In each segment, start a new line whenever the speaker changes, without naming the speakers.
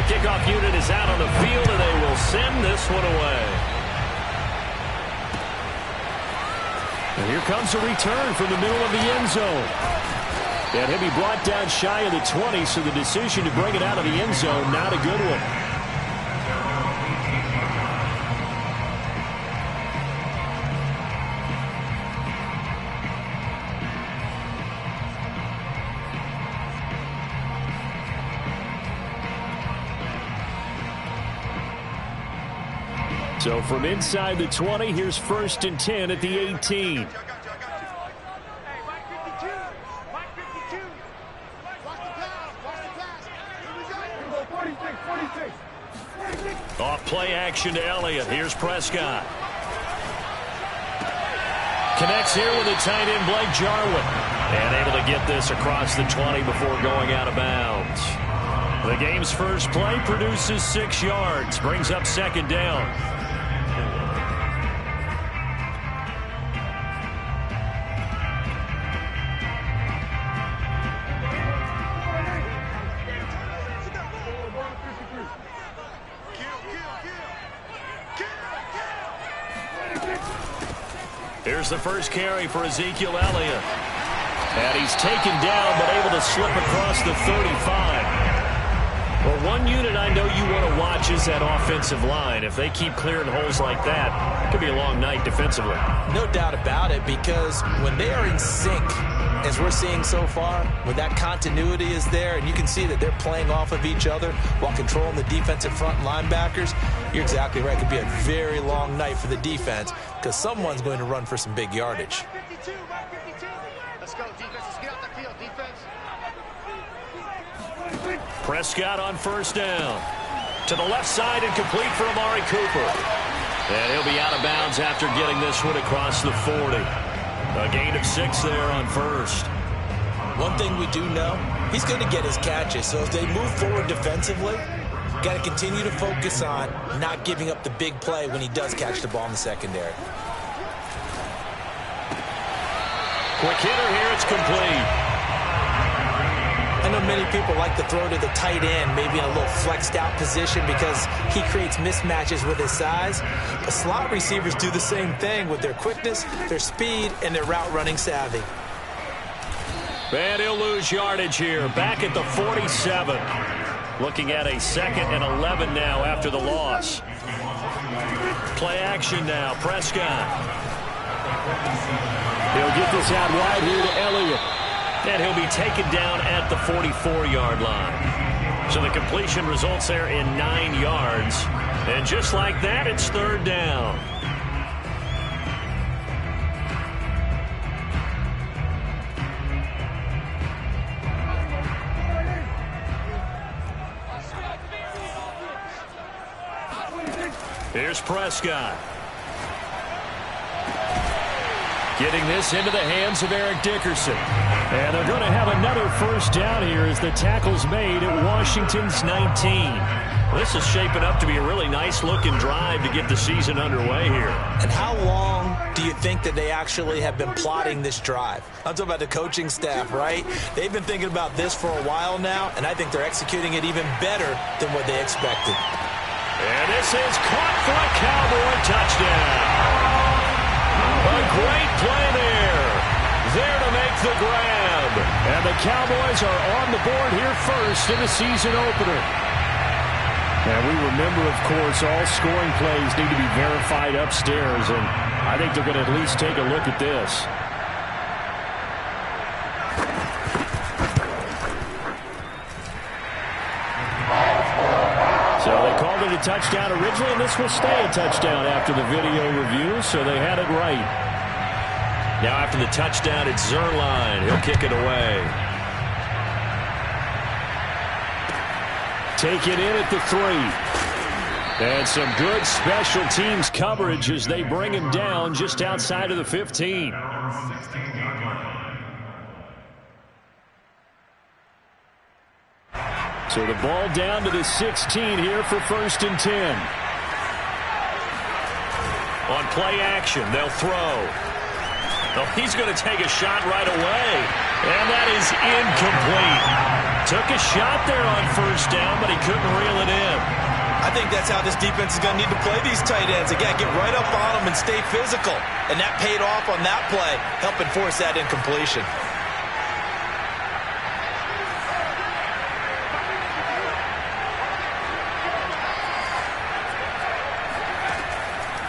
kickoff unit is out on the field, and they will send this one away. And here comes a return from the middle of the end zone. And he'll be brought down shy of the 20, so the decision to bring it out of the end zone, not a good one. So from inside the 20, here's 1st and 10 at the 18. Off play action to Elliott. Here's Prescott. Connects here with a tight end, Blake Jarwin. And able to get this across the 20 before going out of bounds. The game's first play produces 6 yards. Brings up 2nd down. Here's the first carry for Ezekiel Elliott. And he's taken down, but able to slip across the 35. Well, one unit I know you want to watch is that offensive line. If they keep clearing holes like that, it could be a long night defensively.
No doubt about it, because when they are in sync, as we're seeing so far, when that continuity is there and you can see that they're playing off of each other while controlling the defensive front linebackers, you're exactly right. It could be a very long night for the defense because someone's going to run for some big yardage.
Let's go, defense. Let's get out the field, defense.
Prescott on 1st down. To the left side and complete for Amari Cooper. And he'll be out of bounds after getting this one across the 40. A gain of 6 there on 1st.
One thing we do know, he's going to get his catches. So as they move forward defensively, got to continue to focus on not giving up the big play when he does catch the ball in the secondary.
Quick hitter here, it's complete.
I know many people like to throw to the tight end, maybe in a little flexed out position because he creates mismatches with his size. But slot receivers do the same thing with their quickness, their speed, and their route running savvy.
And he'll lose yardage here, back at the 47. Looking at a 2nd and 11 now after the loss. Play action now, Prescott. He'll get this out wide here to Elliott. And he'll be taken down at the 44-yard line. So the completion results there in 9 yards. And just like that, it's 3rd down. Here's Prescott. Getting this into the hands of Eric Dickerson. And they're going to have another 1st down here as the tackle's made at Washington's 19. Well, this is shaping up to be a really nice-looking drive to get the season underway here.
And how long do you think that they actually have been plotting this drive? I'm talking about the coaching staff, right? They've been thinking about this for a while now, and I think they're executing it even better than what they expected.
And this is caught for a Cowboy touchdown. A great play there. There to make the grab. And the Cowboys are on the board here first in the season opener. And we remember, of course, all scoring plays need to be verified upstairs. And I think they're going to at least take a look at this. So they called it a touchdown originally, and this will stay a touchdown after the video review, so they had it right. Now after the touchdown, it's Zerline. He'll kick it away. Take it in at the 3. And some good special teams coverage as they bring him down just outside of the 15. So the ball down to the 16 here for 1st and 10. On play action, they'll throw. Oh, he's going to take a shot right away. And that is incomplete. Took a shot there on first down, but he couldn't reel it in.
I think that's how this defense is going to need to play these tight ends. Again, get right up on them and stay physical. And that paid off on that play, helping force that incompletion.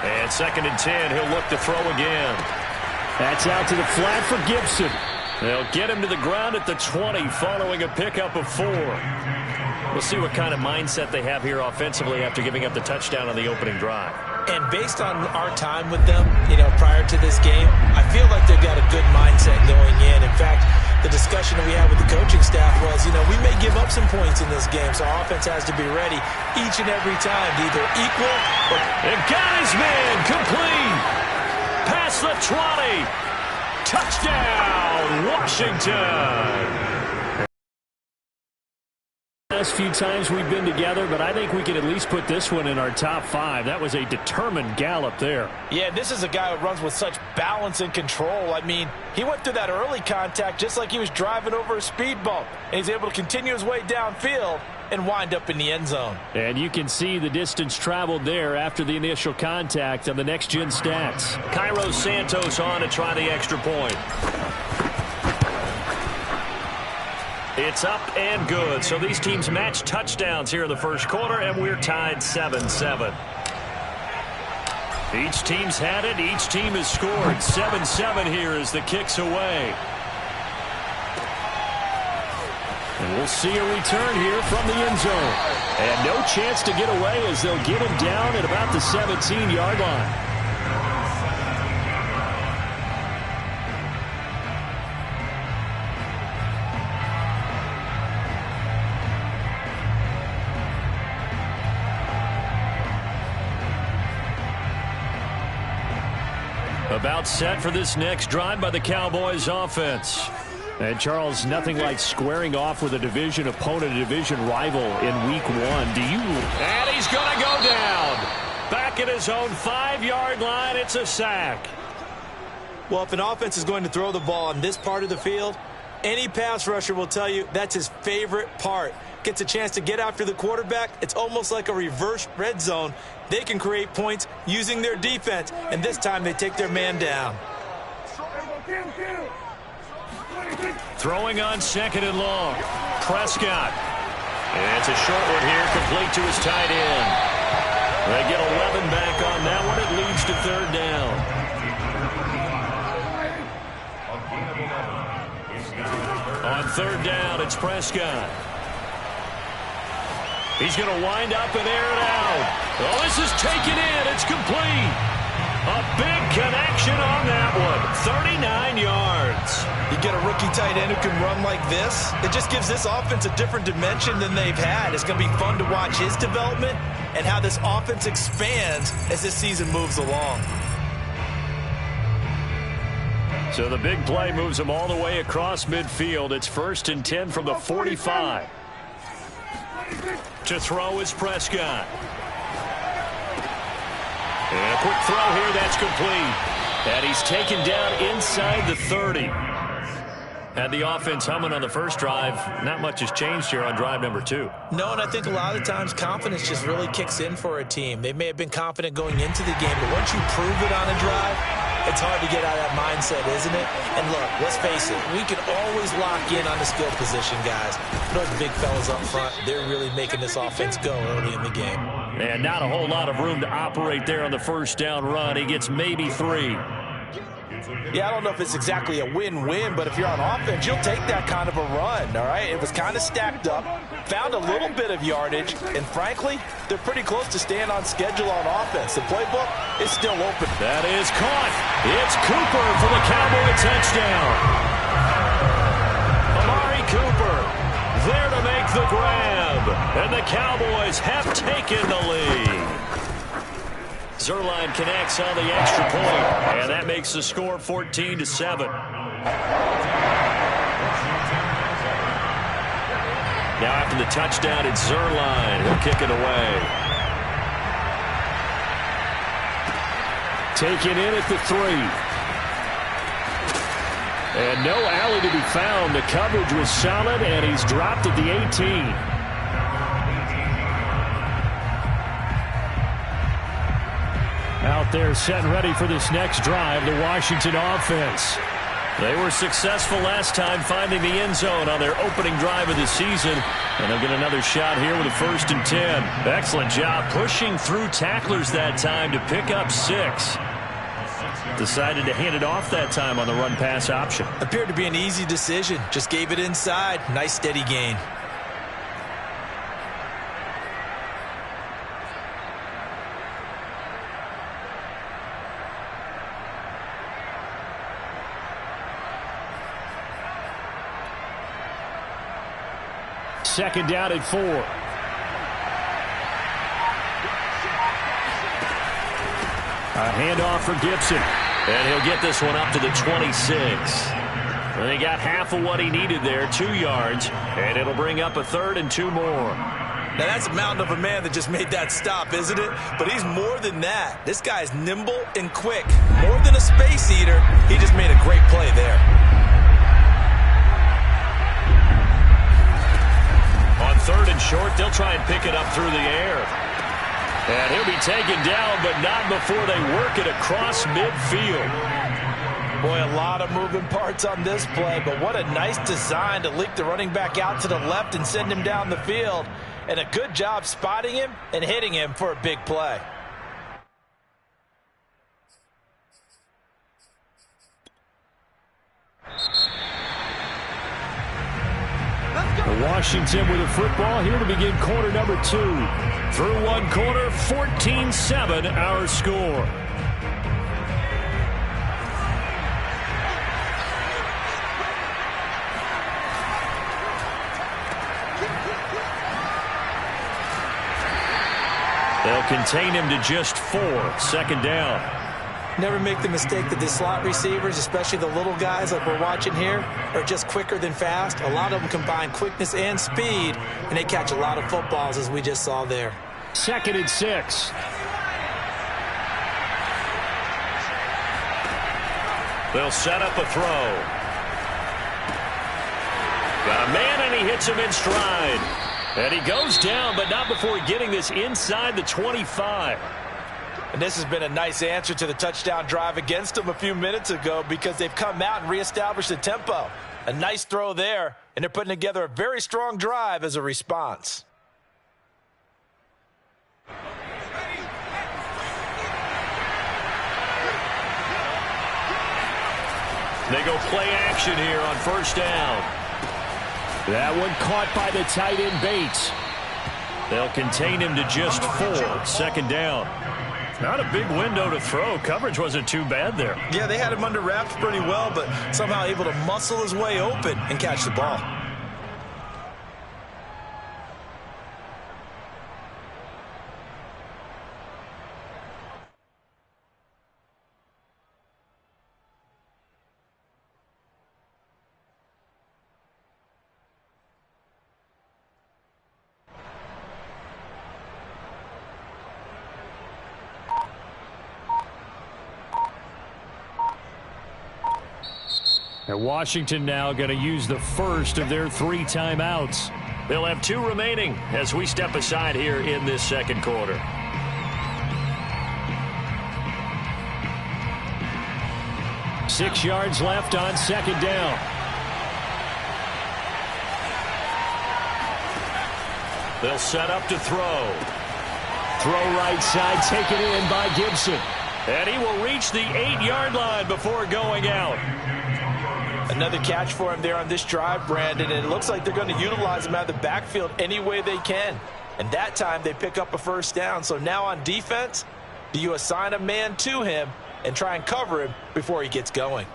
And 2nd and 10, he'll look to throw again.
That's out to the flat for Gibson.
They'll get him to the ground at the 20 following a pickup of 4. We'll see what kind of mindset they have here offensively after giving up the touchdown on the opening drive.
And based on our time with them, prior to this game, I feel like they've got a good mindset going in. In fact, the discussion that we had with the coaching staff was, we may give up some points in this game, so our offense has to be ready each and every time to either equal or...
And got his man complete. Past the 20. Touchdown, Washington.
Last few times we've been together, but I think we can at least put this one in our top 5. That was a determined gallop there.
Yeah, this is a guy who runs with such balance and control. I mean, he went through that early contact just like he was driving over a speed bump. And he's able to continue his way downfield and wind up in the end zone.
And you can see the distance traveled there after the initial contact on the next-gen stats.
Cairo Santos on to try the extra point. It's up and good. So these teams match touchdowns here in the first quarter, and we're tied 7-7. Each team's had it. Each team has scored. 7-7 here as the kick's away. And we'll see a return here from the end zone. And no chance to get away as they'll get him down at about the 17-yard line. About set for this next drive by the Cowboys offense.
And Charles, nothing like squaring off with a division opponent, a division rival in week 1. Do you?
And he's going to go down. Back at his own 5-yard line. It's a sack.
Well, if an offense is going to throw the ball on this part of the field, any pass rusher will tell you that's his favorite part. Gets a chance to get after the quarterback. It's almost like a reverse red zone. They can create points using their defense, and this time they take their man down.
Throwing on 2nd and long. Prescott. And it's a short one here, complete to his tight end. They get 11 back on that one. It leads to 3rd down. On 3rd down, it's Prescott. He's going to wind up and air it out. Oh, this is taken in. It's complete. A big connection on that one. 39 yards.
You get a rookie tight end who can run like this. It just gives this offense a different dimension than they've had. It's going to be fun to watch his development and how this offense expands as this season moves along.
So the big play moves them all the way across midfield. It's 1st and 10 from the 45. To throw is Prescott. And a quick throw here, that's complete. And he's taken down inside the 30. Had the offense humming on the first drive. Not much has changed here on drive number 2.
No, and I think a lot of times confidence just really kicks in for a team. They may have been confident going into the game, but once you prove it on a drive, it's hard to get out of that mindset, isn't it? And look, let's face it, we can always lock in on the skill position, guys. Those big fellas up front, they're really making this offense go early in the game.
And not a whole lot of room to operate there on the first down run. He gets maybe 3.
Yeah, I don't know if it's exactly a win-win, but if you're on offense, you'll take that kind of a run, all right? It was kind of stacked up, found a little bit of yardage, and frankly, they're pretty close to staying on schedule on offense. The playbook is still open.
That is caught. It's Cooper for the Cowboy touchdown. Amari Cooper there to make the grab, and the Cowboys have taken the lead. Zerline connects on the extra point, and that makes the score 14-7. Now after the touchdown, it's Zerline. He'll kick it away. Taken in at the 3.
And no alley to be found. The coverage was solid, and he's dropped at the 18. Out there set and ready for this next drive, the Washington offense. They were successful last time finding the end zone on their opening drive of the season. And they'll get another shot here with a 1st and 10. Excellent job pushing through tacklers that time to pick up 6. Decided to hand it off that time on the run-pass option.
Appeared to be an easy decision. Just gave it inside. Nice steady gain.
Second down at 4. A handoff for Gibson. And he'll get this one up to the 26. And they got half of what he needed there, 2 yards. And it'll bring up a 3rd and 2 more.
Now that's a mountain of a man that just made that stop, isn't it? But he's more than that. This guy's nimble and quick. More than a space eater. He just made a great play there.
On 3rd and short, they'll try and pick it up through the air. And he'll be taken down, but not before they work it across midfield.
Boy, a lot of moving parts on this play, but what a nice design to leak the running back out to the left and send him down the field. And a good job spotting him and hitting him for a big play.
Washington with a football here to begin quarter number 2. Through one quarter, 14-7 our score. They'll contain him to just 4. 2nd down.
Never make the mistake that the slot receivers, especially the little guys like we're watching here, are just quicker than fast. A lot of them combine quickness and speed, and they catch a lot of footballs, as we just saw there.
2nd and 6. They'll set up a throw. Got a man, and he hits him in stride. And he goes down, but not before getting this inside the 25.
And this has been a nice answer to the touchdown drive against them a few minutes ago because they've come out and reestablished the tempo. A nice throw there, and they're putting together a very strong drive as a response.
They go play action here on 1st down. That one caught by the tight end Bates. They'll contain him to just 4. 2nd down. Not a big window to throw. Coverage wasn't too bad there.
Yeah, they had him under wraps pretty well, but somehow able to muscle his way open and catch the ball.
And Washington now going to use the first of their 3 timeouts. They'll have 2 remaining as we step aside here in this 2nd quarter. Six yards left on 2nd down. They'll set up to throw. Throw right side, taken in by Gibson. And he will reach the 8-yard line before going out.
Another catch for him there on this drive, Brandon, and it looks like they're going to utilize him out of the backfield any way they can. And that time they pick up a 1st down. So now on defense, do you assign a man to him and try and cover him before he gets going?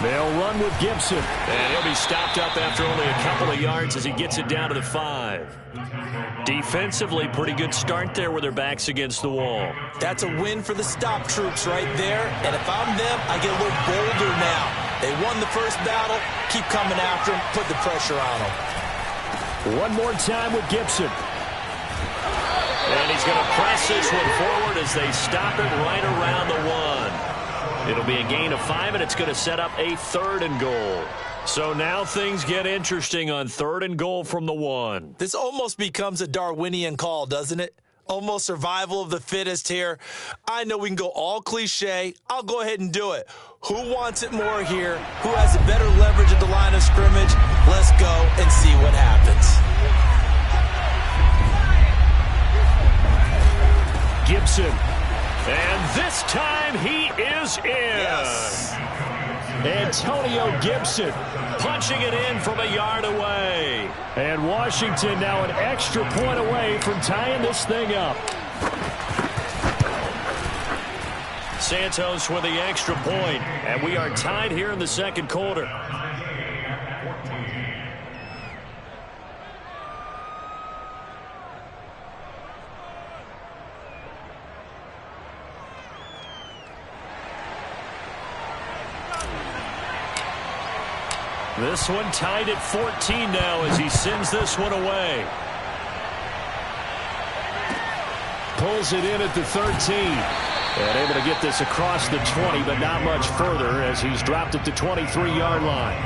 They'll run with Gibson. And he'll be stopped up after only a couple of yards as he gets it down to the 5. Defensively, pretty good start there with their backs against the wall.
That's a win for the stop troops right there. And if I'm them, I get a little bolder now. They won the first battle. Keep coming after them. Put the pressure on them.
One more time with Gibson.
And he's going to press this one forward as they stop it right around the 1. It'll be a gain of 5, and it's going to set up a 3rd and goal. So now things get interesting on 3rd and goal from the 1.
This almost becomes a Darwinian call, doesn't it? Almost survival of the fittest here. I know we can go all cliche. I'll go ahead and do it. Who wants it more here? Who has a better leverage at the line of scrimmage? Let's go and see what happens.
Gibson.
And this time he is in.
Yes.
Antonio Gibson
punching it in from a yard away.
And Washington now an extra point away from tying this thing up.
Santos with the extra point, and we are tied here in the 2nd quarter. This one tied at 14 now as he sends this one away.
Pulls it in at the 13. And able to get this across the 20, but not much further as he's dropped at the 23-yard line.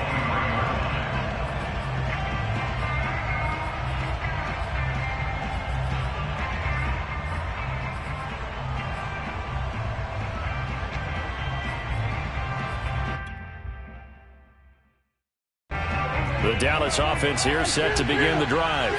The Dallas offense here set to begin the drive.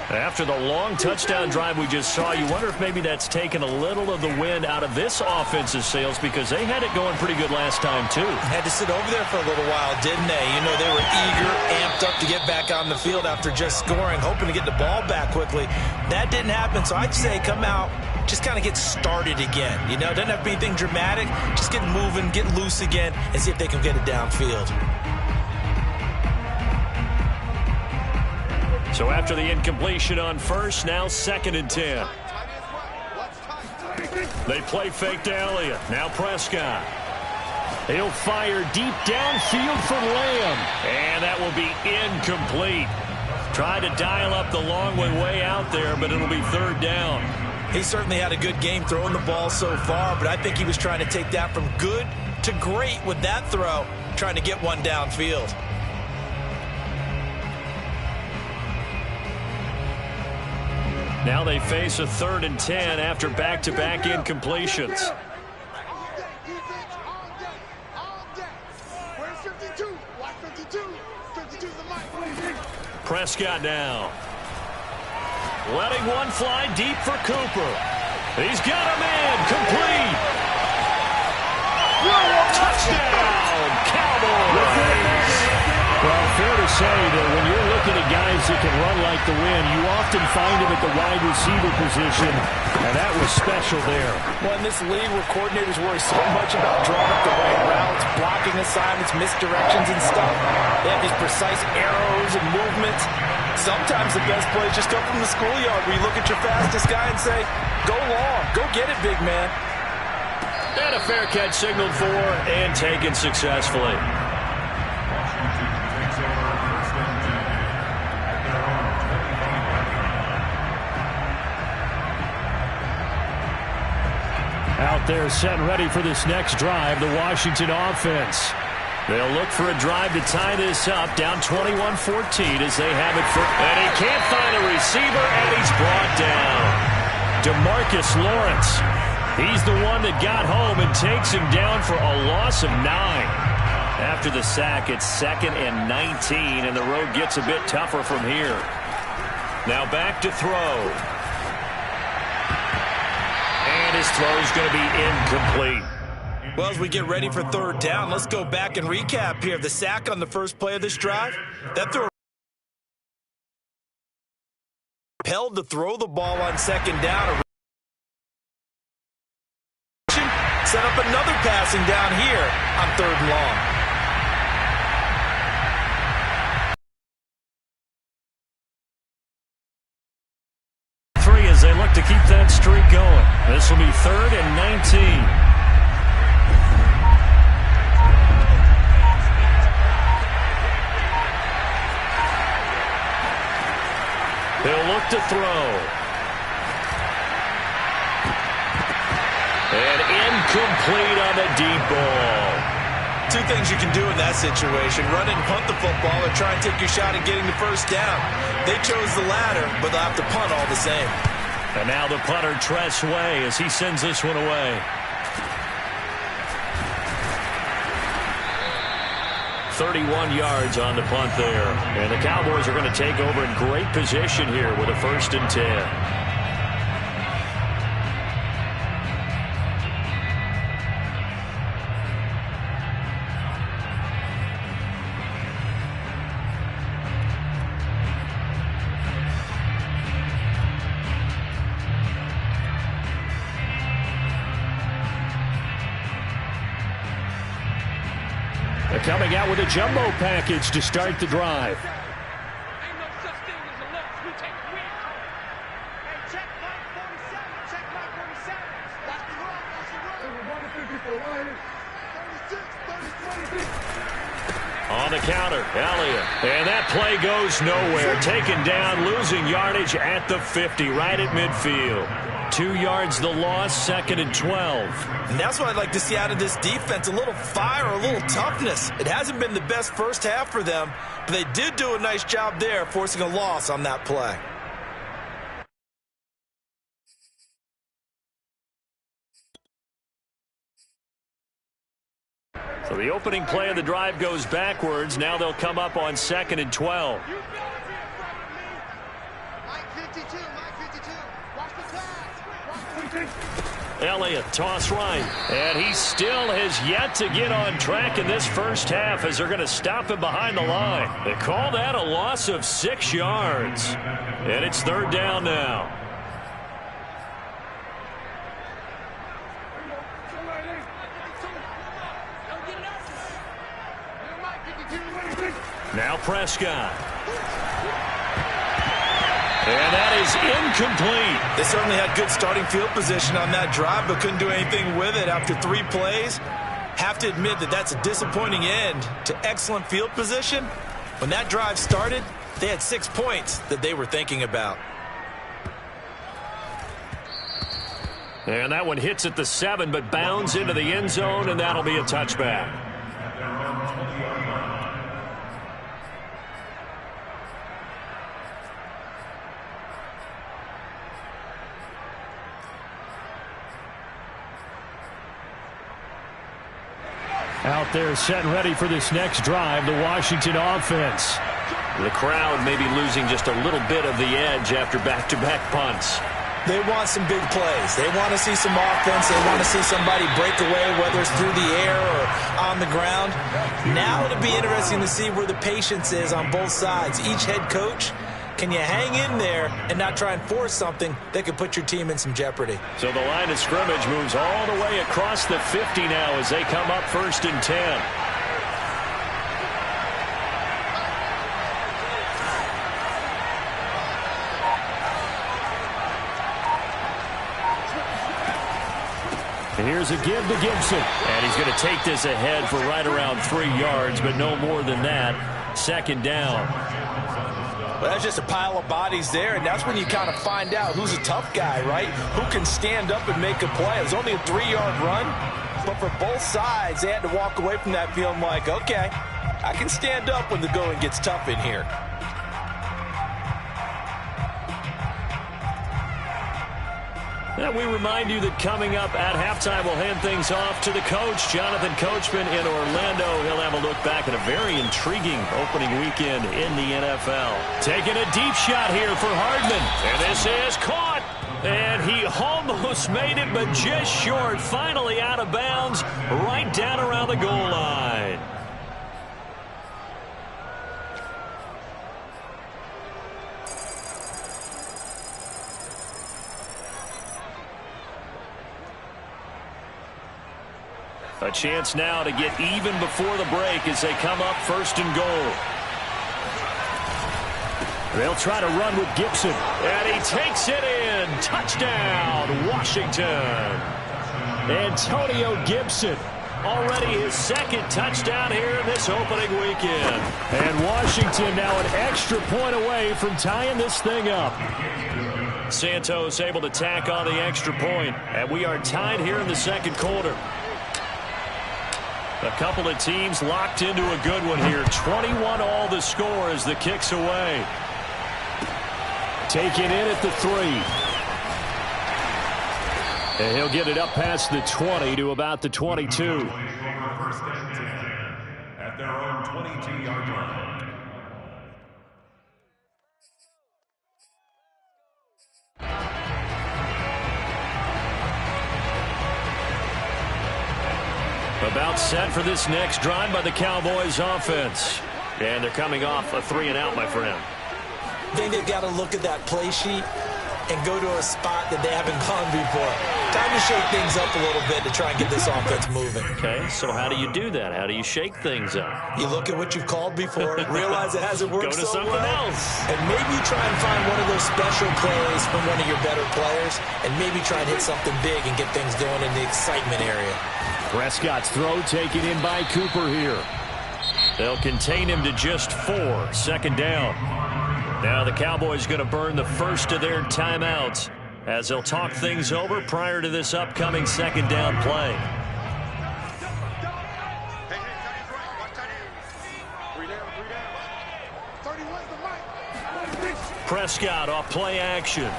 After the long touchdown drive we just saw, you wonder if maybe that's taken a little of the wind out of this offense's sails because they had it going pretty good last time too.
Had to sit over there for a little while, didn't they? You know, they were eager, amped up to get back on the field after just scoring, hoping to get the ball back quickly. That didn't happen, so I'd say come out, just kind of get started again. You know, doesn't have to be anything dramatic. Just get moving, get loose again, and see if they can get it downfield.
So after the incompletion on first, now 2nd and 10. They play fake to Elliott. Now Prescott.
He'll fire deep downfield from Lamb.
And that will be incomplete. Tried to dial up the long way out there, but it'll be 3rd down.
He certainly had a good game throwing the ball so far, but I think he was trying to take that from good to great with that throw, trying to get one downfield.
Now they face a 3rd and 10 after back-to-back incompletions. Prescott now. Letting one fly deep for Cooper. He's got him in. Complete. Touchdown, Cowboys.
Well, fair to say that when you're looking at guys that can run like the wind, you often find them at the wide receiver position, and that was special there.
Well, in this league where coordinators worry so much about drawing up the right routes, blocking assignments, misdirections and stuff, they have these precise arrows and movements. Sometimes the best plays just come from the schoolyard where you look at your fastest guy and say, go long, go get it, big man.
And a fair catch signaled for and taken successfully.
Out there set and ready for this next drive, the Washington offense.
They'll look for a drive to tie this up, down 21-14 as they have it for... And he can't find a receiver, and he's brought down. DeMarcus Lawrence. He's the one that got home and takes him down for a loss of 9. After the sack, it's 2nd and 19, and the road gets a bit tougher from here. Now back to throw. And his throw's going to be incomplete.
Well, as we get ready for 3rd down, let's go back and recap here. The sack on the first play of this drive, that throw held to throw the ball on 2nd down. Set up another passing down here on 3rd and long.
streak going. This will be 3rd and 19. He'll look to throw. And incomplete on the deep ball.
Two things you can do in that situation: run and punt the football, or try and take your shot at getting the first down. They chose the latter, but they'll have to punt all the same.
And now the punter, Tress Way, as he sends this one away. 31 yards on the punt there. And the Cowboys are going to take over in great position here with a 1st and 10. Coming out with a jumbo package to start the drive.
Ain't no such thing as a loss. We take a win. Hey, check Mike 47. Check Mike 47. Watch the run. Watch the run. 36, 36.
On the counter, Elliott. And that play goes nowhere. Taken down, losing yardage at the 50, right at midfield. 2 yards the loss, 2nd and 12.
And that's what I'd like to see out of this defense: a little fire, a little toughness. It hasn't been the best first half for them, but they did do a nice job there, forcing a loss on that play.
So the opening play of the drive goes backwards. Now they'll come up on 2nd and 12.
You better be afraid of me. Mike 52. Mike 52. Watch the pass.
Elliott, toss right. And he still has yet to get on track in this first half, as they're going to stop him behind the line. They call that a loss of 6 yards. And it's 3rd down now. Now Prescott. And that is incomplete.
They certainly had good starting field position on that drive, but couldn't do anything with it after 3 plays. Have to admit that that's a disappointing end to excellent field position. When that drive started, they had 6 points that they were thinking about.
And that one hits at the 7, but bounds into the end zone, and that'll be a touchback. Out there set and ready for this next drive, the Washington offense. The crowd may be losing just a little bit of the edge after back-to-back punts.
They want some big plays. They want to see some offense. They want to see somebody break away, whether it's through the air or on the ground. Now it'll be interesting to see where the patience is on both sides. Each head coach, can you hang in there and not try and force something that could put your team in some jeopardy?
So the line of scrimmage moves all the way across the 50 now as they come up 1st and 10. And here's a give to Gibson. And he's going to take this ahead for right around 3 yards, but no more than that. 2nd down.
Well, that's just a pile of bodies there, and that's when you kind of find out who's a tough guy, right? Who can stand up and make a play. It was only a 3-yard run, but for both sides, they had to walk away from that feeling like, okay, I can stand up when the going gets tough in here.
And we remind you that coming up at halftime, we'll hand things off to the coach, Jonathan Coachman in Orlando. He'll have a look back at a very intriguing opening weekend in the NFL. Taking a deep shot here for Hardman. And this is caught. And he almost made it, but just short. Finally out of bounds, right down around the goal line. A chance now to get even before the break as they come up 1st and goal. They'll try to run with Gibson. And he takes it in. Touchdown, Washington. Antonio Gibson. Already his second touchdown here in this opening weekend. And Washington now an extra point away from tying this thing up. Santos able to tack on the extra point. And we are tied here in the second quarter. A couple of teams locked into a good one here. 21 all the score as the kick's away. Taken in at the 3. And he'll get it up past the 20 to about the 22.
At their own 22-yard line.
About set for this next drive by the Cowboys offense. And they're coming off a 3-and-out, my friend.
I think they've got to look at that play sheet and go to a spot that they haven't gone before. Time to shake things up a little bit to try and get this offense moving.
Okay, so how do you do that? How do you shake things up?
You look at what you've called before, realize it hasn't worked
Go to
so
something
well,
else.
and maybe try and find one of those special plays from one of your better players, and maybe try and hit something big and get things going in the excitement area.
Prescott's throw taken in by Cooper here. They'll contain him to just 4. Second down. Now the Cowboys going to burn the first of their timeouts as they'll talk things over prior to this upcoming second down play. Prescott off play action.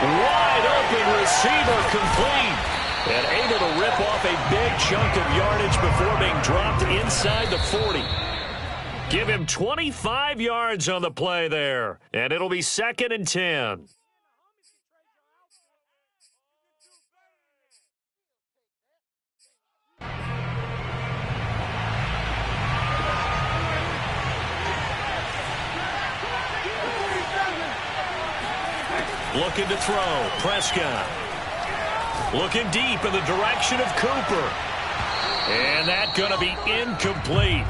Wide open receiver complete. And able to rip off a big chunk of yardage before being dropped inside the 40. Give him 25 yards on the play there. And it'll be 2nd and 10. Looking to throw. Prescott. Looking deep in the direction of Cooper. And that's going to be incomplete.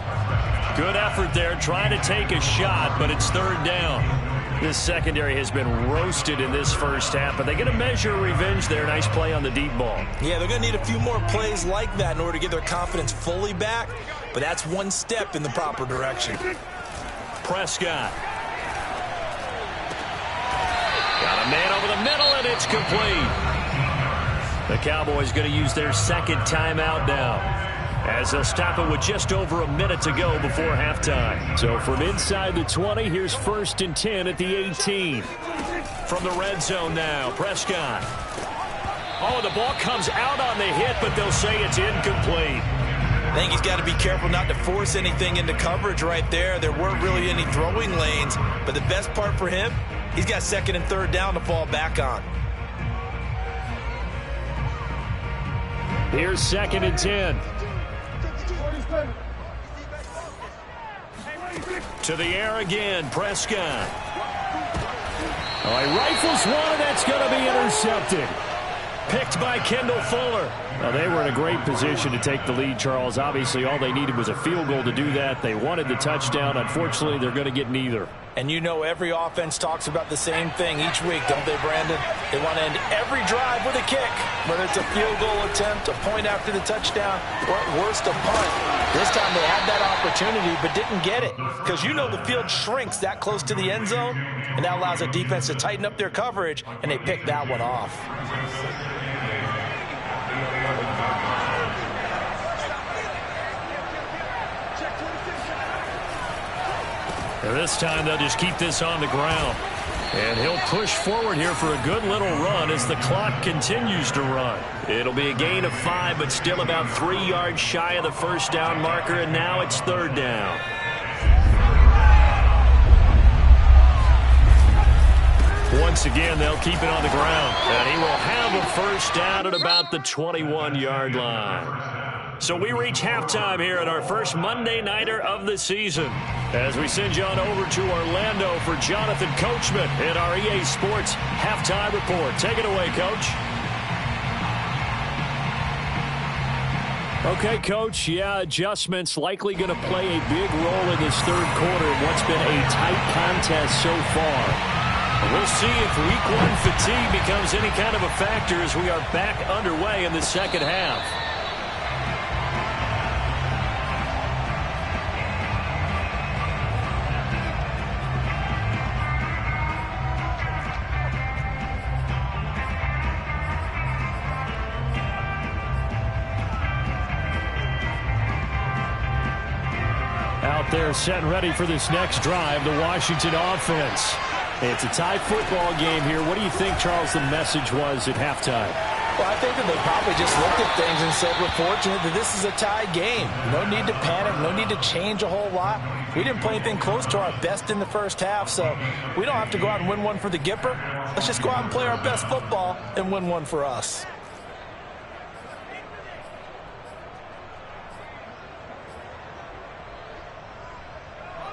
Good effort there trying to take a shot, but it's 3rd down. This secondary has been roasted in this first half, but they're going to measure revenge there. Nice play on the deep ball. Yeah, they're going to need a few more plays like that in order to get their confidence fully back, but that's one step in the proper direction. Prescott. Got a man over the middle, and it's complete. The Cowboys going to use their second timeout now, as they'll stop it with just over a minute to go before halftime. So from inside the 20, here's 1st and 10 at the 18. From the red zone now, Prescott. Oh, the ball comes out on the hit, but they'll say it's incomplete. I think he's got to be careful not to force anything into coverage right there. There weren't really any throwing lanes, but the best part for him, he's got 2nd and 3rd down to fall back on. Here's 2nd and 10. To the air again, Prescott. Oh, he rifles one, and that's going to be intercepted. Picked by Kendall Fuller. Well, they were in a great position to take the lead, Charles. Obviously, all they needed was a field goal to do that. They wanted the touchdown. Unfortunately, they're going to get neither. And you know every offense talks about the same thing each week, don't they, Brandon? They want to end every drive with a kick, whether it's a field goal attempt, a point after the touchdown, or at worst, a punt. This time they had that opportunity but didn't get it, because you know the field shrinks that close to the end zone, and that allows the defense to tighten up their coverage, and they picked that one off. And this time they'll just keep this on the ground. And he'll push forward here for a good little run as the clock continues to run. It'll be a gain of 5, but still about 3 yards shy of the first down marker, and now it's 3rd down. Once again, they'll keep it on the ground. And he will have a first down at about the 21-yard line. So we reach halftime here at our first Monday Nighter of the season, as we send you on over to Orlando for Jonathan Coachman in our EA Sports Halftime Report. Take it away, Coach. Okay, Coach, yeah, adjustments likely going to play a big role in this third quarter in what's been a tight contest so far. We'll see if week one fatigue becomes any kind of a factor as we are back underway in the second half. Out there set and ready for this next drive, the Washington offense. It's a tie football game here. What do you think, Charles, the message was at halftime?
Well, I think that they probably just looked at things and said, we're fortunate that this is a tie game. No need to panic, no need to change a whole lot. We didn't play anything close to our best in the first half, so we don't have to go out and win one for the Gipper. Let's just go out and play our best football and win one for us.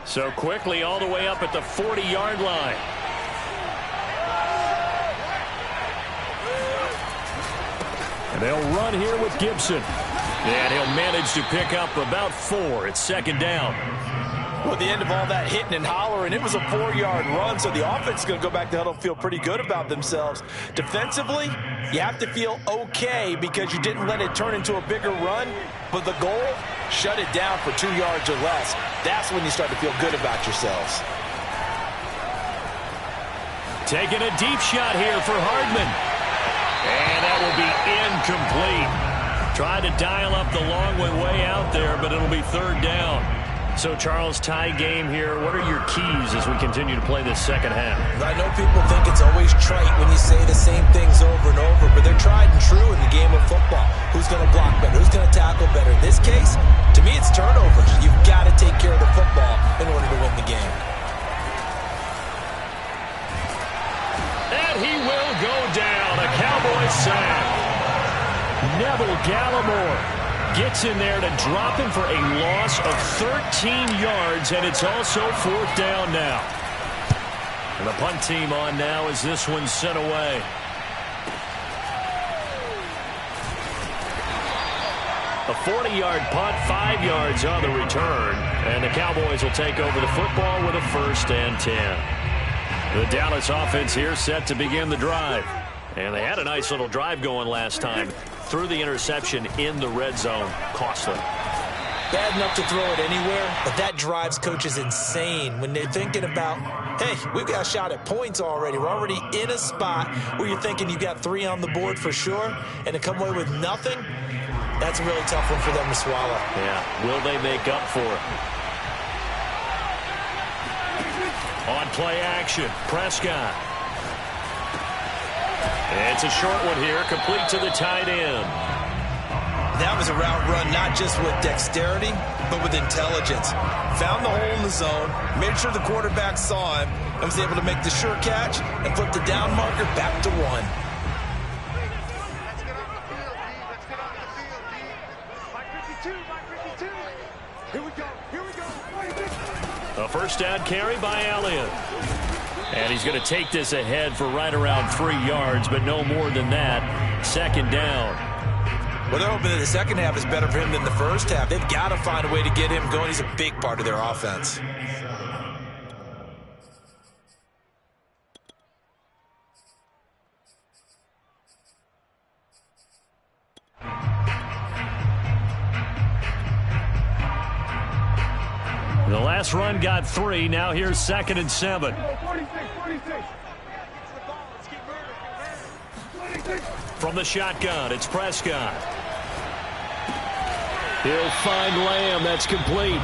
So quickly all the way up at the 40-yard line. And they'll run here with Gibson. And he'll manage to pick up about 4. It's second down.
Well, at the end of all that hitting and hollering, it was a 4-yard run, so the offense is going to go back to huddle and feel pretty good about themselves. Defensively, you have to feel okay because you didn't let it turn into a bigger run, but the goal, shut it down for 2 yards or less. That's when you start to feel good about yourselves.
Taking a deep shot here for Hardman. And that will be incomplete. Tried to dial up the long way out there, but it'll be third down. So, Charles, tie game here. What are your keys as we continue to play this second half?
I know people think it's always trite when you say the same things over and over, but they're tried and true in the game of football. Who's going to block better? Who's going to tackle better? In this case, to me, it's turnovers. You've got to take care of the football in order to win the game.
And he will go down. A Cowboys sack. Neville Gallimore gets in there to drop him for a loss of 13 yards, and it's also fourth down now. And the punt team on now as this one's sent away. A 40-yard punt, 5 yards on the return, and the Cowboys will take over the football with a 1st and 10. The Dallas offense here set to begin the drive. And they had a nice little drive going last time. Threw the interception in the red zone. Costly.
Bad enough to throw it anywhere, but that drives coaches insane when they're thinking about, hey, we've got a shot at points already. We're already in a spot where you're thinking you've got 3 on the board for sure, and to come away with nothing, that's a really tough one for them to swallow.
Yeah, will they make up for it? On play action, Prescott. It's a short one here, complete to the tight end.
That was a route run not just with dexterity, but with intelligence. Found the hole in the zone, made sure the quarterback saw him, and was able to make the sure catch and flip the down marker back to 1.
Let's get off the field, D. Let's get off the field, D. Mike 52, Mike 52. Here we go, here we go.
A first down carry by Elliott. And he's going to take this ahead for right around 3 yards, but no more than that. Second down.
Well, they're hoping that the second half is better for him than the first half. They've got to find a way to get him going. He's a big part of their offense.
The last run got 3. Now here's 2nd and 7.
46.
From the shotgun, it's Prescott. He'll find Lamb. That's complete.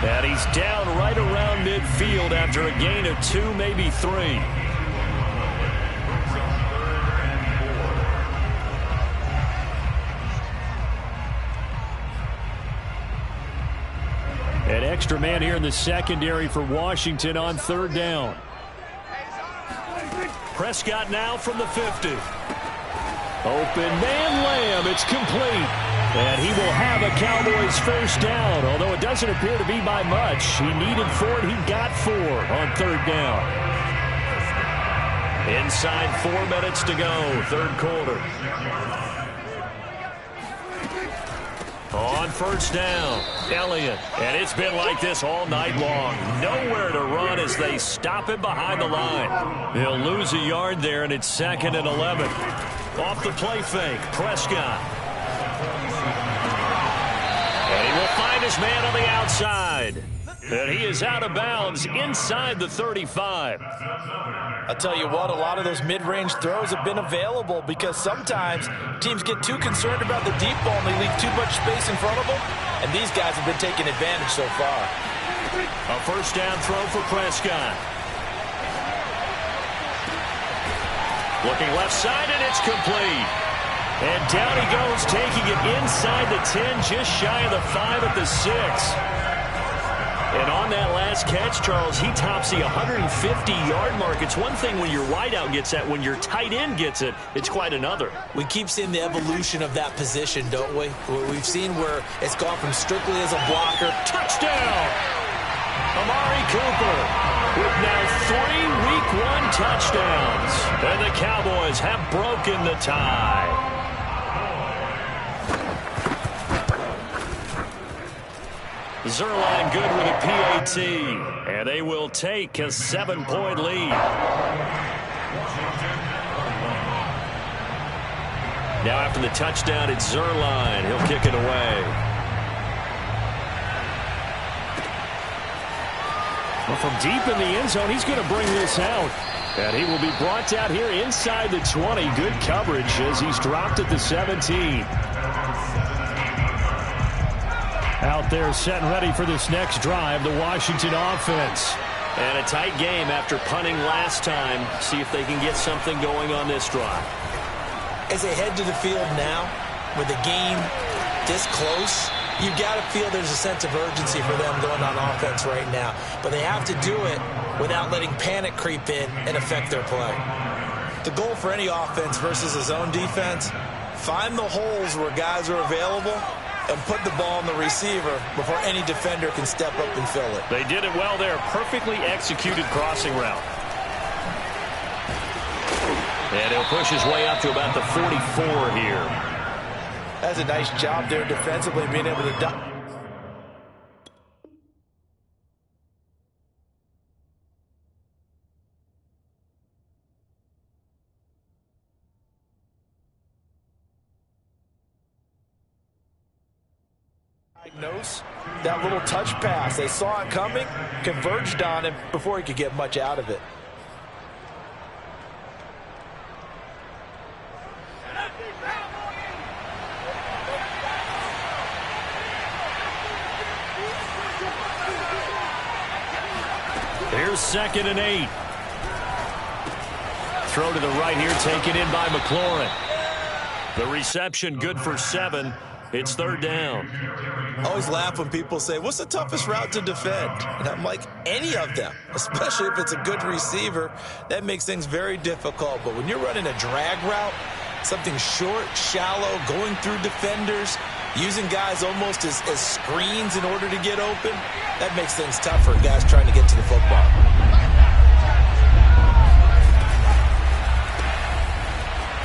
And he's down right around midfield after a gain of 2, maybe 3. An extra man here in the secondary for Washington on third down. Prescott now from the 50. Open man Lamb. It's complete. And he will have a Cowboys first down, although it doesn't appear to be by much. He needed 4, and he got 4 on third down. Inside 4 minutes to go, third quarter. On first down. Elliott. And it's been like this all night long. Nowhere to run as they stop him behind the line. He'll lose a yard there, and it's 2nd and 11. Off the play fake, Prescott. And he will find his man on the outside. And he is out of bounds inside the 35.
I'll tell you what, a lot of those mid-range throws have been available because sometimes teams get too concerned about the deep ball and they leave too much space in front of them. And these guys have been taking advantage so far.
A first down throw for Prescott. Looking left side, and it's complete. And down he goes, taking it inside the 10, just shy of the 5 at the 6. And on that last catch, Charles, he tops the 150-yard mark. It's one thing when your wideout gets that. When your tight end gets it, it's quite another.
We keep seeing the evolution of that position, don't we? We've seen where it's gone from strictly as a blocker.
Touchdown! Amari Cooper with now 3 Week 1 touchdowns. And the Cowboys have broken the tie. Zerline good with a PAT, and they will take a 7-point lead. Now after the touchdown, it's Zerline. He'll kick it away. Well, from deep in the end zone, he's going to bring this out. And he will be brought down here inside the 20. Good coverage as he's dropped at the 17. Out there set and ready for this next drive, the Washington offense. And a tight game after punting last time. See if they can get something going on this drive.
As they head to the field now, with the game this close, you've got to feel there's a sense of urgency for them going on offense right now. But they have to do it without letting panic creep in and affect their play. The goal for any offense versus a zone defense, find the holes where guys are available and put the ball on the receiver before any defender can step up and fill it.
They did it well there. Perfectly executed crossing route. And he'll push his way up to about the 44 here.
That's a nice job there defensively, being able to diagnose that little touch pass. They saw it coming, converged on him before he could get much out of it.
Here's 2nd and 8. Throw to the right here, taken in by McLaurin. The reception good for 7. It's 3rd down.
I always laugh when people say, what's the toughest route to defend? And I'm like, any of them, especially if it's a good receiver. That makes things very difficult. But when you're running a drag route, something short, shallow, going through defenders, using guys almost as screens in order to get open, that makes things tough for guys trying to get to the football.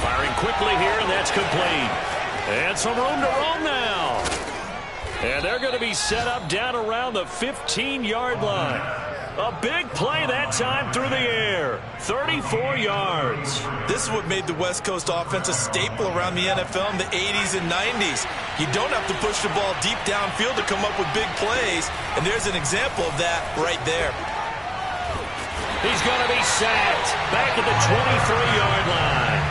Firing quickly here, and that's complete. And some room to roam now. And they're going to be set up down around the 15-yard line. A big play that time through the air. 34 yards.
This is what made the West Coast offense a staple around the NFL in the 80s and 90s. You don't have to push the ball deep downfield to come up with big plays, and there's an example of that right there.
He's going to be sacked back at the 23-yard line.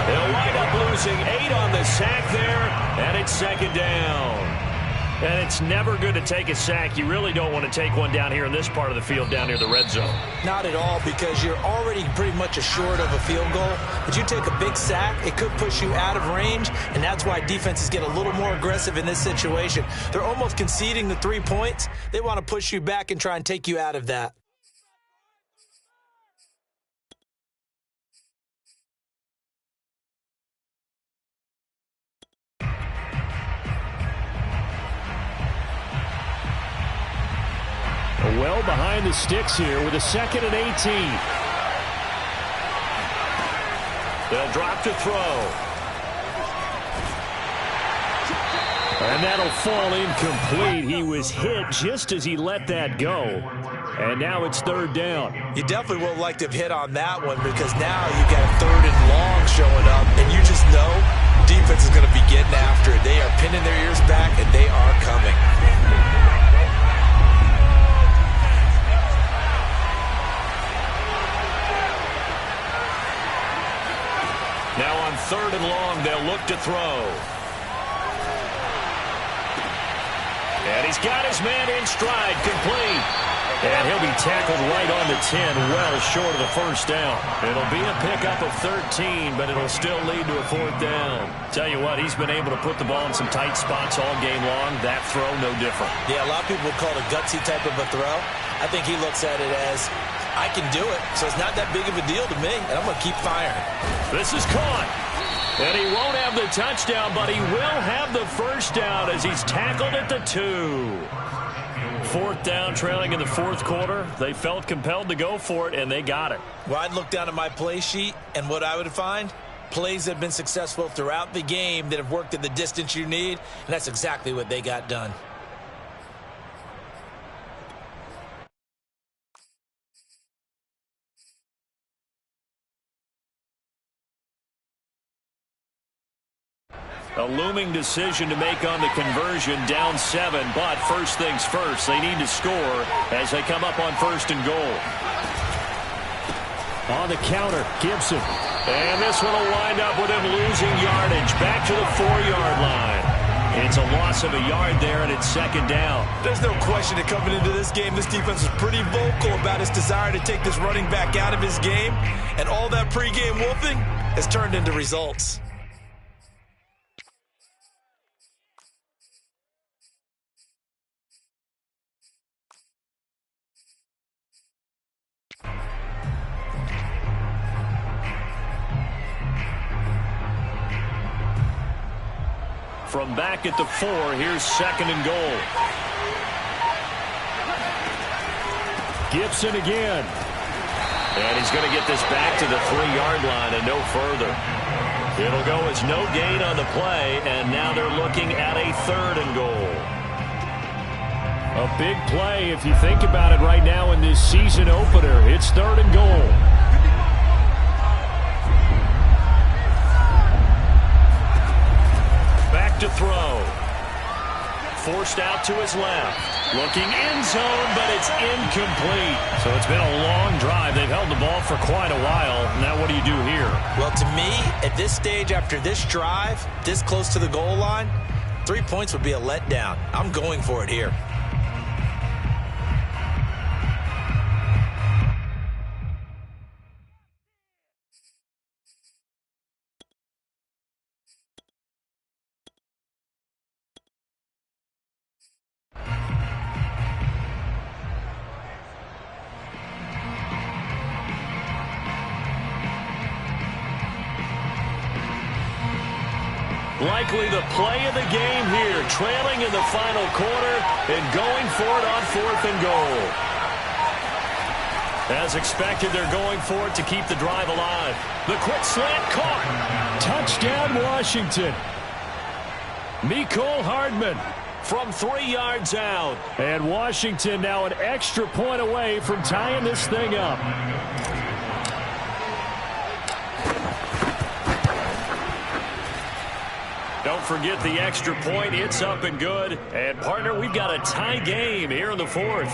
They'll wind up losing 8 on the sack there, and it's 2nd down. And it's never good to take a sack. You really don't want to take one down here in this part of the field, down near the red zone.
Not at all, because you're already pretty much assured of a field goal. But you take a big sack, it could push you out of range, and that's why defenses get a little more aggressive in this situation. They're almost conceding the 3 points. They want to push you back and try and take you out of that.
Well behind the sticks here with a 2nd and 18. They'll drop to throw. A And that'll fall incomplete. He was hit just as he let that go. And now it's third down.
You definitely would like to have hit on that one because now you've got a third and long showing up, and you just know defense is going to be getting after it. They are pinning their ears back, and they are coming.
Now on third and long, they'll look to throw. And he's got his man in stride, complete. And he'll be tackled right on the 10, well short of the first down. It'll be a pickup of 13, but it'll still lead to a fourth down. Tell you what, he's been able to put the ball in some tight spots all game long. That throw, no different.
Yeah, a lot of people would call it a gutsy type of a throw. I think he looks at it as, I can do it, so it's not that big of a deal to me, and I'm going to keep firing.
This is caught. And he won't have the touchdown, but he will have the first down as he's tackled at the 2. Fourth down, trailing in the fourth quarter. They felt compelled to go for it, and they got it.
Well, I'd look down at my play sheet, and what I would find, plays that have been successful throughout the game that have worked at the distance you need, and that's exactly what they got done.
A looming decision to make on the conversion, down 7, but first things first, they need to score as they come up on first and goal. On the counter, Gibson. And this one will wind up with him losing yardage back to the 4-yard line. It's a loss of a yard there, and it's second down.
There's no question that coming into this game, this defense is pretty vocal about its desire to take this running back out of his game, and all that pregame wolfing has turned into results.
From back at the 4, here's second and goal. Gibson again. And he's going to get this back to the 3-yard line and no further. It'll go as no gain on the play, and now they're looking at a third and goal. A big play if you think about it right now in this season opener. It's third and goal. Back to throw. Forced out to his left. Looking end zone, but it's incomplete. So it's been a long drive. They've held the ball for quite a while. Now what do you do here?
Well, to me, at this stage, after this drive, this close to the goal line, 3 points would be a letdown. I'm going for it here.
Likely the play of the game here, trailing in the final quarter and going for it on fourth and goal. As expected, they're going for it to keep the drive alive. The quick slant caught. Touchdown, Washington. Mecole Hardman from 3 yards out. And Washington now an extra point away from tying this thing up. Don't forget the extra point. It's up and good. And, partner, we've got a tie game here in the fourth.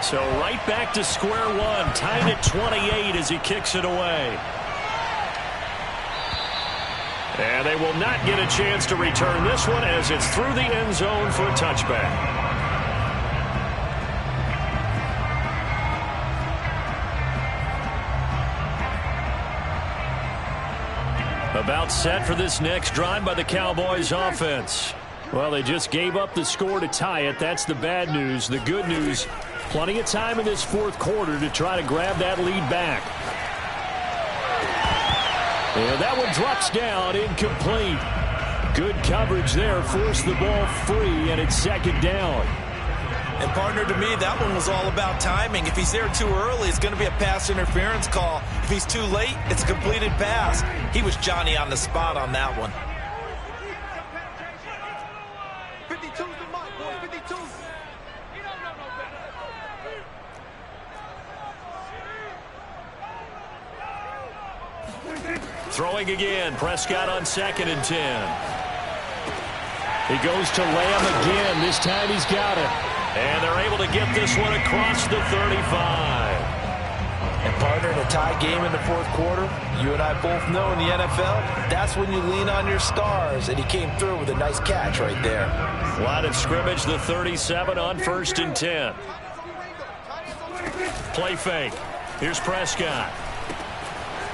So right back to square one. Tied at 28 as he kicks it away. And they will not get a chance to return this one as it's through the end zone for a touchback. About set for this next drive by the Cowboys offense. Well, they just gave up the score to tie it. That's the bad news. The good news, plenty of time in this fourth quarter to try to grab that lead back. And that one drops down, incomplete. Good coverage there. Forced the ball free, and it's second down.
And partner, to me, that one was all about timing. If he's there too early, it's going to be a pass interference call. If he's too late, it's a completed pass. He was Johnny on the spot on that one.
52's the mark, boys. 52. You don't know no better.
Throwing again. Prescott on 2nd and 10. He goes to Lamb again. This time he's got it. And they're able to get this one across the 35.
And partner, in a tie game in the fourth quarter, you and I both know in the NFL, that's when you lean on your stars. And he came through with a nice catch right there.
Line of scrimmage, the 37 on 1st and 10. Play fake. Here's Prescott.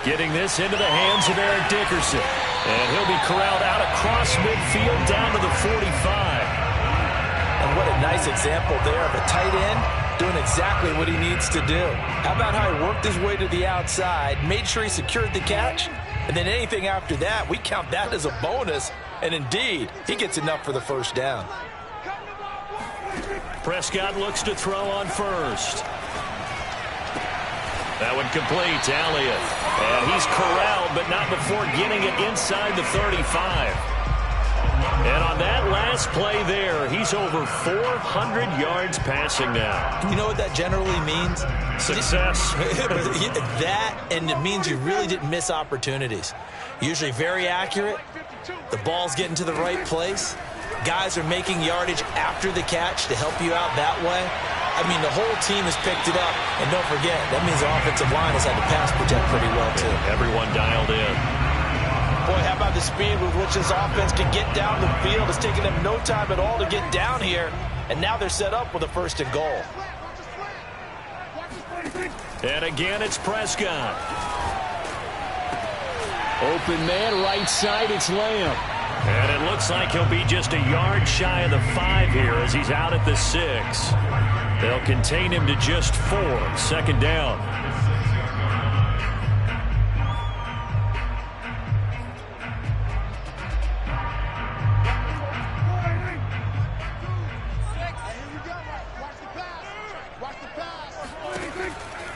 Getting this into the hands of Eric Dickerson. And he'll be corralled out across midfield down to the 45.
And what a nice example there of a tight end doing exactly what he needs to do. How about how he worked his way to the outside, made sure he secured the catch, and then anything after that, we count that as a bonus. And indeed, he gets enough for the first down.
Prescott looks to throw on 1st. That one complete to Elliott. And he's corralled, but not before getting it inside the 35. And on that last play there, he's over 400 yards passing now.
You know what that generally means?
Success.
That, and it means you really didn't miss opportunities. Usually very accurate. The ball's getting to the right place. Guys are making yardage after the catch to help you out that way. I mean, the whole team has picked it up. And don't forget, that means the offensive line has had to pass protect pretty well, too.
Everyone dialed in.
Boy, how about the speed with which this offense can get down the field? It's taken them no time at all to get down here. And now they're set up with a 1st and goal.
And again, it's Prescott. Open man, right side, it's Lamb. And it looks like he'll be just a yard shy of the 5 here as he's out at the 6. They'll contain him to just 4. 2nd down.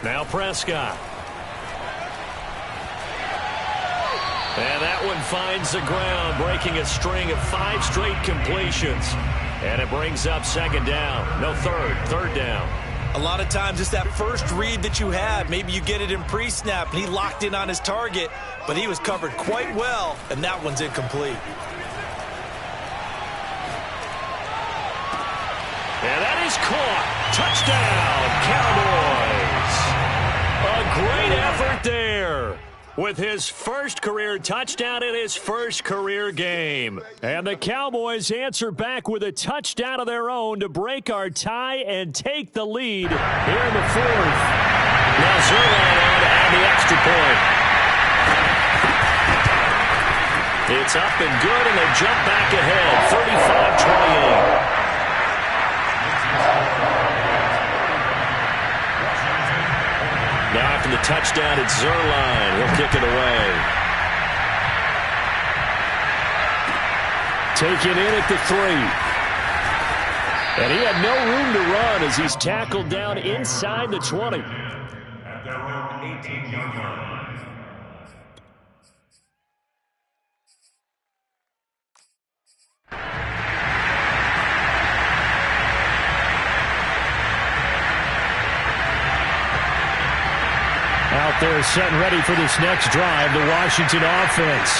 Now Prescott. And that one finds the ground, breaking a string of 5 straight completions. And it brings up 2nd down. No, 3rd down.
A lot of times it's that first read that you have. Maybe you get it in pre-snap, and he locked in on his target, but he was covered quite well, and that one's incomplete.
And that is caught. Touchdown, Cowboys. A great effort there with his first career touchdown in his first career game. And the Cowboys answer back with a touchdown of their own to break our tie and take the lead here in the 4th. Now Zerline on to add the extra point. It's up and good, and they jump back ahead, 35-28. Now after the touchdown, it's Zerline. He'll kick it away. Taken in at the 3. And he had no room to run as he's tackled down inside the 20.
At their own 18-yard line.
Out there setting ready for this next drive, the Washington offense.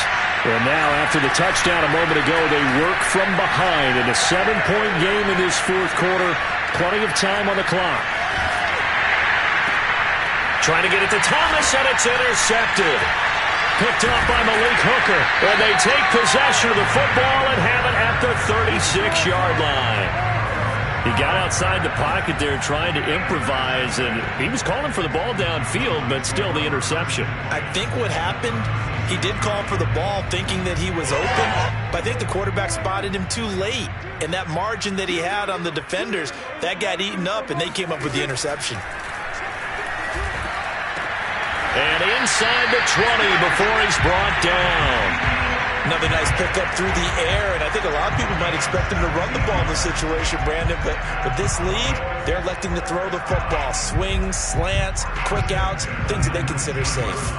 And now after the touchdown a moment ago, they work from behind in a 7-point game in this 4th quarter. Plenty of time on the clock. Trying to get it to Thomas, and it's intercepted. Picked up by Malik Hooker. And they take possession of the football and have it at the 36-yard line. He got outside the pocket there trying to improvise, and he was calling for the ball downfield, but still the interception.
I think what happened, he did call for the ball thinking that he was open, but I think the quarterback spotted him too late. And that margin that he had on the defenders, that got eaten up, and they came up with the interception.
And inside the 20 before he's brought down.
Another nice pickup through the air, and I think a lot of people might expect him to run the ball in this situation, Brandon, but with this lead, they're electing to throw the football. Swings, slants, quick outs, things that they consider safe.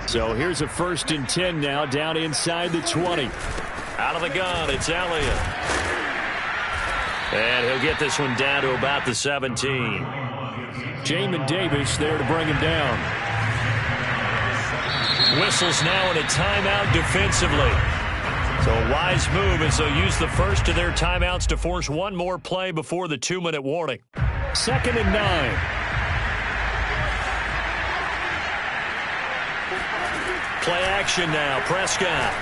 So here's a 1st and 10 now, down inside the 20. Out of the gun, it's Elliott. And he'll get this one down to about the 17. Jamin Davis there to bring him down. Whistles now in a timeout defensively. So a wise move as they'll use the first of their timeouts to force one more play before the 2-minute warning. 2nd and 9. Play action now, Prescott.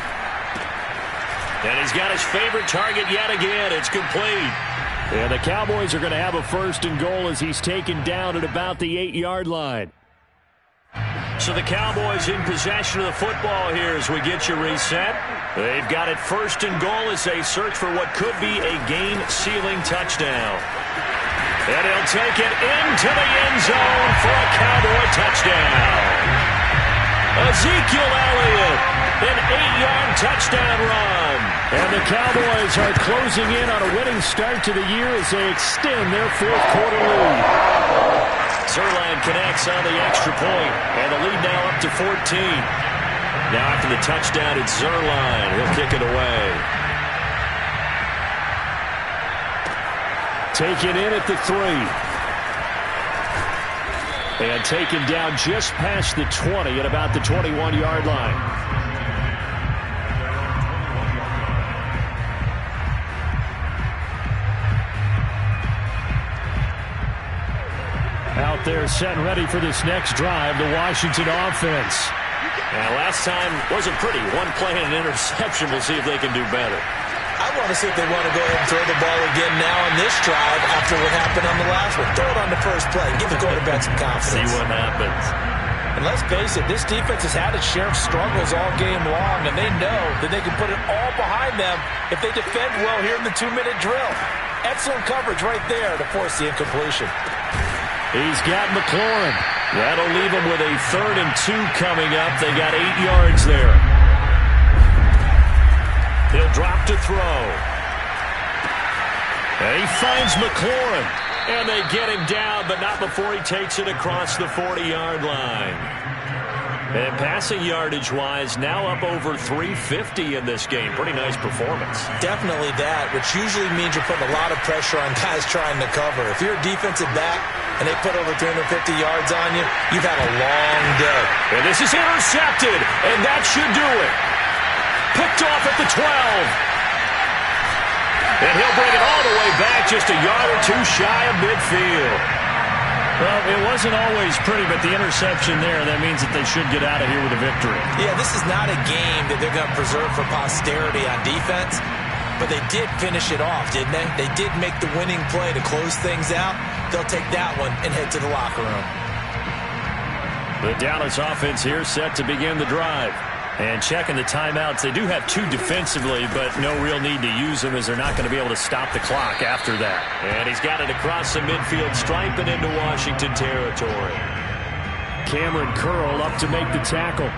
And he's got his favorite target yet again. It's complete. And the Cowboys are going to have a 1st and goal as he's taken down at about the 8-yard line. So the Cowboys in possession of the football here as we get you reset. They've got it 1st and goal as they search for what could be a game-sealing touchdown. And he'll take it into the end zone for a Cowboy touchdown. Ezekiel Elliott, an 8-yard touchdown run. And the Cowboys are closing in on a winning start to the year as they extend their 4th quarter lead. Zerline connects on the extra point, and the lead now up to 14. Now after the touchdown, it's Zerline. He'll kick it away. Taken in at the 3. And taken down just past the 20 at about the 21-yard line. Out there set and ready for this next drive, the Washington offense. Now, last time wasn't pretty. One play and an interception. We'll see if they can do better.
I want to see if they want to go ahead and throw the ball again now on this drive after what happened on the last one. Throw it on the first play. Give the quarterback some confidence.
See what happens.
And let's face it, this defense has had its share of struggles all game long, and they know that they can put it all behind them if they defend well here in the 2-minute drill. Excellent coverage right there to force the incompletion.
He's got McLaurin. That'll leave him with a 3rd and 2 coming up. They got 8 yards there. He'll drop to throw. And he finds McLaurin. And they get him down, but not before he takes it across the 40-yard line. And passing yardage-wise, now up over 350 in this game. Pretty nice performance.
Definitely that, which usually means you're putting a lot of pressure on guys trying to cover. If you're a defensive back and they put over 350 yards on you, you've had a long day.
And this is intercepted, and that should do it. Picked off at the 12. And he'll bring it all the way back just a yard or 2 shy of midfield. Well, it wasn't always pretty, but the interception there, that means that they should get out of here with a victory.
Yeah, this is not a game that they're going to preserve for posterity on defense, but they did finish it off, didn't they? They did make the winning play to close things out. They'll take that one and head to the locker room.
The Dallas offense here set to begin the drive. And checking the timeouts, they do have 2 defensively, but no real need to use them as they're not going to be able to stop the clock after that. And he's got it across the midfield stripe and into Washington territory. Cameron Curl up to make the tackle.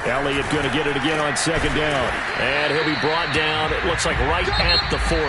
Elliott going to get it again on 2nd down. And he'll be brought down, it looks like right at the 40.